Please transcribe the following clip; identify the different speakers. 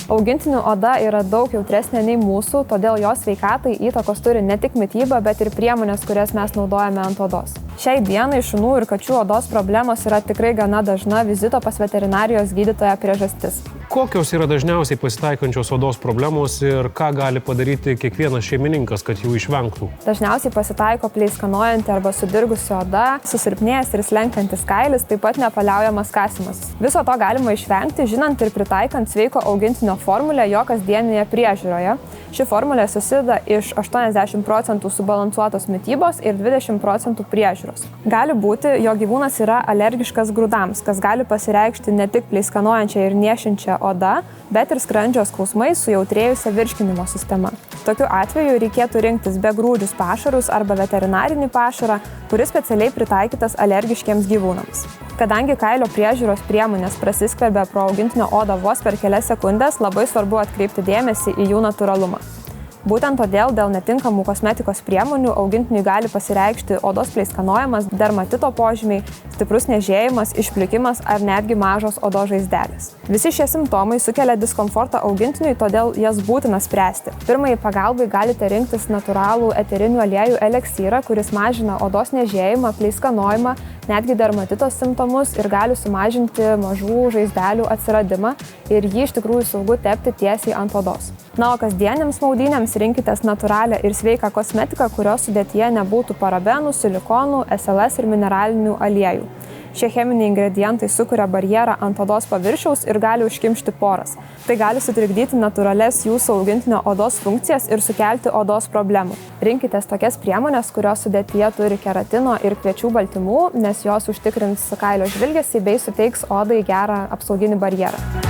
Speaker 1: Augintinių oda yra daug jautresnė nei mūsų, todėl jos sveikatai įtakos turi ne tik mityba, bet ir priemonės, kurias mes naudojame ant odos. Šiai dienai šunų ir kačių odos problemos yra tikrai gana dažna vizito pas veterinarijos gydytoją priežastis.
Speaker 2: Kokios yra dažniausiai pasitaikančios odos problemos ir ką gali padaryti kiekvienas šeimininkas, kad jų išvengtų?
Speaker 1: Dažniausiai pasitaiko pleiskanojanti arba sudirgusi oda, susilpnėjęs ir slenkantis kailis, taip pat nepaliaujamas kasimas. Viso to galima išvengti, žinant ir pritaikant sveiko augintinio formulę jo kasdieninėje priežiūroje. Ši formulė susideda iš 80% subalansuotos mitybos ir 20% priežiūros. Gali būti, jo gyvūnas yra alergiškas grūdams, kas gali pasireikšti ne tik pleiskanojančia ir niešinčia oda, bet ir skrandžio skausmais su jautrėjusia virškinimo sistema. Tokiu atveju reikėtų rinktis begrūdžius pašarus arba veterinarinį pašarą, kuris specialiai pritaikytas alergiškiems gyvūnams. Kadangi kailio priežiūros priemonės prasiskverbia pro augintinio odą vos per kelias sekundės, labai svarbu atkreipti dėmesį į jų natūralumą. Būtent todėl dėl netinkamų kosmetikos priemonių augintiniui gali pasireikšti odos pleiskanojimas, dermatito požymiai, stiprus niežėjimas, išplikimas ar netgi mažos odos žaizdelės. Visi šie simptomai sukelia diskomfortą augintiniui, todėl jas būtina spręsti. Pirmai pagalbai galite rinktis natūralų eterinių aliejų eliksyrą, kuris mažina odos niežėjimą, pleiskanojimą, netgi dermatito simptomus ir gali sumažinti mažų žaizdelių atsiradimą ir jį iš tikrųjų saugu tepti tiesiai ant odos. Na, o kasdienėms maudynėms rinkitės natūralią ir sveiką kosmetiką, kurios sudėtyje nebūtų parabenų, silikonų, SLS ir mineralinių aliejų. Šie cheminiai ingredientai sukuria barjerą ant odos paviršiaus ir gali užkimšti poras. Tai gali sutrikdyti natūrales jūsų augintinio odos funkcijas ir sukelti odos problemų. Rinkitės tokias priemonės, kurios sudėtyje turi keratino ir kviečių baltymų, nes jos užtikrins kailio žvilgesį bei suteiks odai gerą apsauginį barjerą.